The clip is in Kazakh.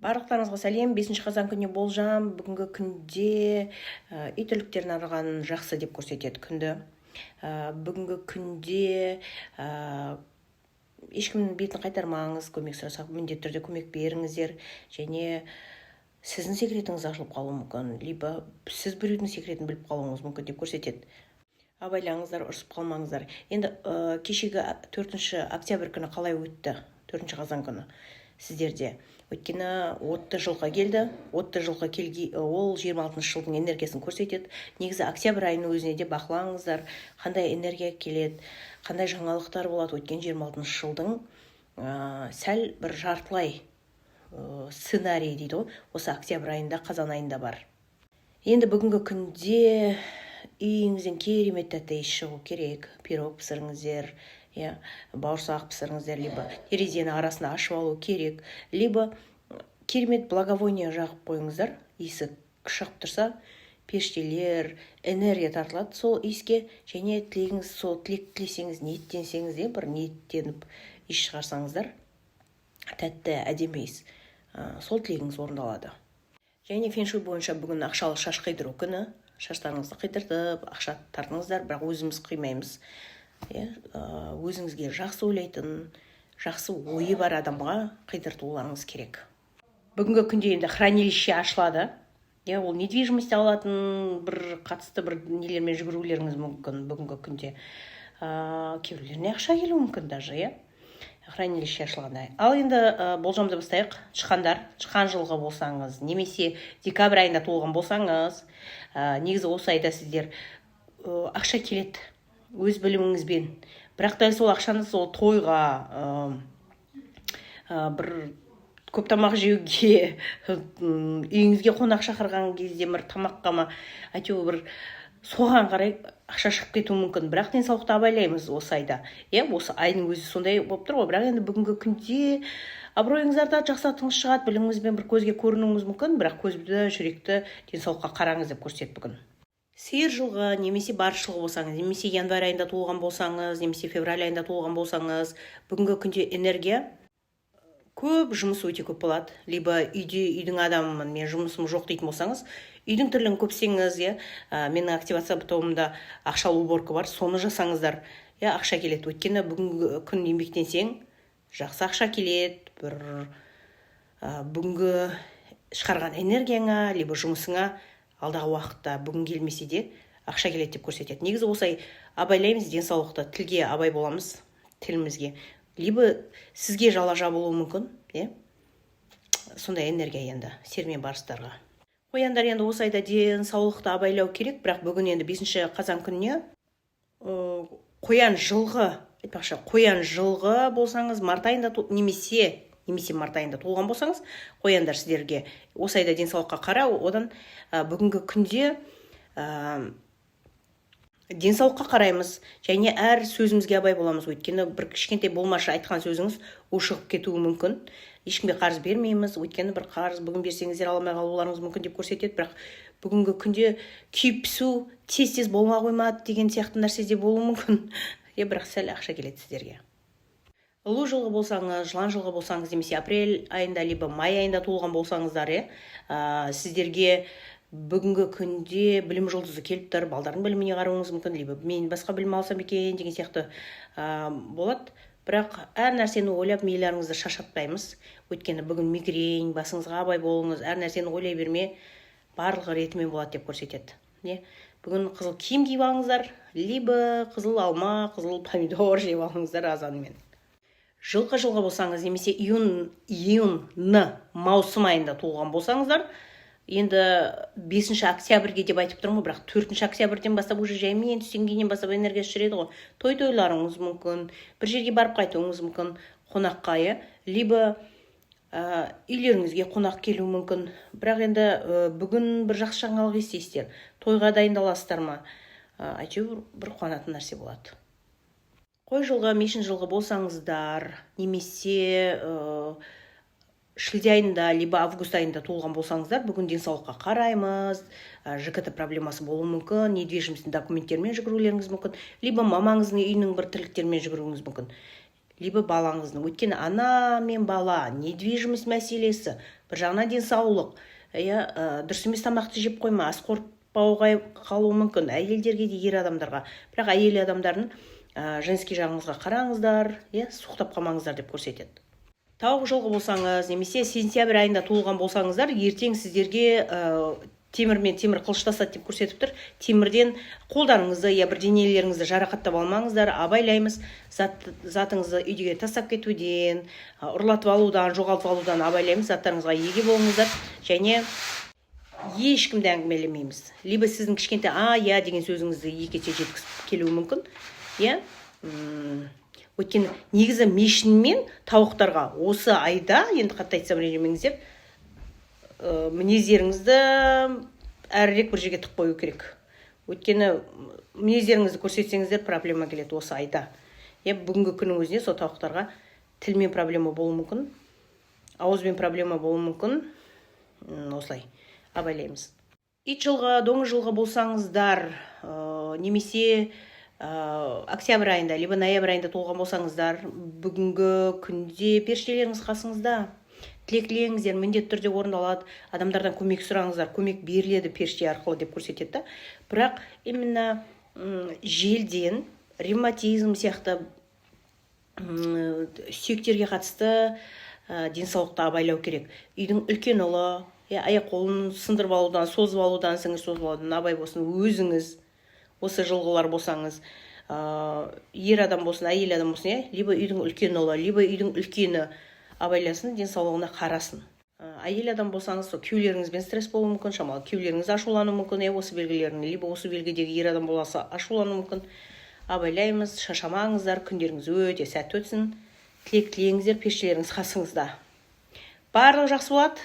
Барлықтарыңызға сәлем. 5 қазан күніне болжам. Бүгінгі күнде үй түліктерін арыған жақсы деп көрсетеді күнді. Бүгінгі күнде ешкімнің бетін қайтармаңыз, көмек сұрасақ міндетті түрде көмек беріңіздер, және сіздің секретіңіз ашылып қалуы мүмкін, либо сіз біреудің секретін біліп қалуыңыз мүмкін деп көрсетеді. Абайлаңыздар, ұрысып қалмаңыздар. Енді кешегі 4 октябрь күні қалай өтті? 4 қазан күні сіздерде. Өйткені отты жылға келді. Отты жылға ол 26 жылдың энергиясын көрсетеді. Негізі октябрь айының өзіне де бақылаңыздар, қандай энергия келеді, қандай жаңалықтар болады. Өткен 26 жылдың сәл бір жартылай сценарий дейді ғой, осы октябрь айында, қазан айында бар. Енді бүгінгі күнде үйіңізден керемет тәтті иіс шығу керек. Пирог пісіріңіздер, бауырсақ пісіріңіздер, либо терезені арасында ашып алу керек, либо керемет благовония жағып қойыңыздар. Иісі шығып тұрса, періштелер, энергия тартылады сол иіске, және тілегіңіз, сол тілек тілесеңіз, ниеттенсеңіз де бір ниеттеніп иіс шығарсаңыздар, тәтті әдемі иіс, сол тілегіңіз орындалады. Және феншуй бойынша бүгін ақшалы шаш қидыру күні. Шаштарыңызды қидыртып, ақша тартыңыздар, бірақ өзіміз қимаймыз. Өзіңізге жақсы ойлайтын, жақсы ойы бар адамға қидыртуларыңыз керек. Бүгінгі күнде енді хранилище ашылады. Ол недвижимость алатын бір қатысты бір нелермен жүгірулеріңіз мүмкін бүгінгі күнде. Кейбіреулеріне ақша келуі мүмкін даже, хранилище ашылғанда. Ал енді болжамды бастайық. Шыққан жылғы болсаңыз, немесе декабрь айында туылған болсаңыз, негізі осы айда сіздер ақша келеді өз біліміңізбен. Бірақ та сол ақшаны сол тойға, бір көп тамақ жеуге, үйіңізге қонақ шақырған кезде бір тамаққа ма, әйтеуір бір соған қарай ақша шығып кетуі мүмкін. Бірақ денсаулықты абайлаймыз осы айда. Осы айдың өзі сондай болып тұр ғой. Бірақ енді бүгінгі күнде абыройыңыз артады, жақсылығыңыз шығады, біліміңізбен бір көзге көрінуіңіз мүмкін, бірақ көзді, жүректі, денсаулыққа қараңыз деп көрсетеді бүгін. Сиыр жылғы, немесе барыс жылғы болсаңыз, немесе январь айында туылған болсаңыз, немесе февраль айында туылған болсаңыз, бүгінгі күнде энергия көп, жұмыс өте көп болады. Либо үйдің адамымын, мен жұмысым жоқ дейтін болсаңыз, үйдің түрлін көпсеңіз, менің активация тобымда ақшалы уборка бар, соны жасаңыздар, ақша келеді. Өйткені бүгінгі күн еңбектенсең, жақсы ақша келеді, бір бүгінгі шығарған энергияңа, либо жұмысыңа алдағы уақытта бүгін келмесе де ақша келеді деп көрсетеді. Негізі осай абайлаймыз денсаулықты, тілге абай боламыз, тілімізге. Либо сізге жала жабылуы мүмкін, сондай энергия енді сермен барыстарға. Қояндар енді осы айда денсаулықты абайлау керек, бірақ бүгін енді 5 қазан күніне қоян жылғы болсаңыз, март айында немесе март айында туылған болсаңыз, қояндар сіздерге осы айда денсаулыққа қара, одан бүгінгі күнде денсаулыққа қараймыз, және әр сөзімізге абай боламыз. Өйткені бір кішкентай болмашы айтқан сөзіңіз ушығып кетуі мүмкін. Ешкімге қарыз бермейміз, өйткені бір қарыз бүгін берсеңіздер аламай қалуларыңыз мүмкін деп көрсетеді. Бірақ бүгінгі күнде күйіп пісу тез болма қоймады деген сияқты нәрседе болуы мүмкін. Бірақ сәл ақша келеді сіздерге. Ұлу жылғы болсаңыз, жылан жылғы болсаңыз, немесе апрель айында, либо май айында туылған болсаңыздар, сіздерге бүгінгі күнде білім жұлдызы келіп тұр, балдардың біліміне қарауыңыз мүмкін, либо мен басқа білім алсам екен деген сияқты болады. Бірақ әр нәрсені ойлап мейлеріңізді шаршатпаймыз. Өйткені бүгін мигрень, басыңызға абай болыңыз, әр нәрсені ойлай берме, барлығы ретімен болады деп көрсетеді. Бүгін қызыл киім киіп алыңыздар, либо қызыл алма, қызыл помидор жеп алыңыздар азанымен. Жылғы болсаңыз, немесе июн маусым айында туылған болсаңыздар, енді 5 октябрьге деп айтып тұрмын, бірақ 4 октябрьден бастап уже жаймен түстенгеннен бастап энергиясы жүреді ғой. Тойларыңыз мүмкін, бір жерге барып қайтуыңыз мүмкін, қонаққа, либо үйлеріңізге қонақ келу мүмкін. Бірақ енді бүгін бір жақсы жаңалық естейсіздер, тойға дайындаласыздар ма, әйтеуір бір қуанатын нәрсе болады. Қой жылғы, мешін жылғы болсаңыздар, немесе шілде айында, либо август айында туылған болсаңыздар, бүгін денсаулыққа қараймыз, ЖКТ проблемасы болуы мүмкін, недвижимость документтермен жүгірулеріңіз мүмкін, либо мамаңыздың үйінің бір тірліктермен жүгіруіңіз мүмкін. либо балаңыздың. Өйткені ана мен бала, недвижимость мәселесі, бір жағынан денсаулық, дұрыс емес тамақты жеп қойма, ас қорытпауға қалуы мүмкін, әйелдерге де ер адамдарға. Бірақ әйел адамдардың женский жағыңызға қараңыздар, суықтап қалмаңыздар деп көрсетеді. Тауық жылғы болсаңыз, немесе сентябрь айында туылған болсаңыздар, ертең сіздерге темірмен темір қылыштасады деп көрсетіп тұр. Темірден қолдарыңызды, бір денелеріңізді жарақаттап алмаңыздар, абайлаймыз. Затыңызды үйдеге тастап кетуден, ұрлатып алудан, жоғалтып алудан абайлаймыз. Заттарыңызға еге болыңыздар. Және ешкімді әңгімелемейміз. Либо сіздің кішкентай деген сөзіңізді екі есе жеткізіп келуі мүмкін. Өйткені негізі мешін мен тауықтарға осы айда, енді қатты айтсам ренжімеңіз деп, мінездеріңізді әрірек бір жерге тық қою керек. Өйткені мінездеріңізді көрсетсеңіздер проблема келеді осы айда. Бүгінгі күннің өзіне сол тауықтарға тілмен проблема болуы мүмкін, ауызбен проблема болуы мүмкін. Осылай абайлаймыз. Ит жылғы, доңыз жылғы болсаңыздар, немесе октябрь айында, либо ноябрь айында туылған болсаңыздар, бүгінгі күнде періштелеріңіз қасыңызда. Тілек-тілегіңіздер міндетті түрде орындалады. Адамдардан көмек сұраңыздар, көмек беріледі періште арқылы деп көрсетеді. Бірақ именно желден, ревматизм сияқты сүйектерге қатысты денсаулықты абайлау керек. Үйдің үлкен ұлы, аяқ-қолын сындырып алудан, созып алудан, сіңір созып алудан абай болсын. Өзіңіз осы жылғылар болсаңыз, ер адам болсын, әйел адам болсын, либо үйдің үлкен ұлы, либо үйдің үлкені абайласын, денсаулығына қарасын. Әйел адам болсаңыз, күйеулеріңізбен стресс болуы мүмкін, шамалы күйеулеріңіз ашулану мүмкін, осы белгілерін, либо осы белгідегі ер адам болса ашулану мүмкін. Абайлаймыз, шашамаңыздар, күндеріңіз өте сәтті өтсін. Тілек-тілегіңіздер, періштелеріңіз қасыңызда. Барлығы жақсы болады.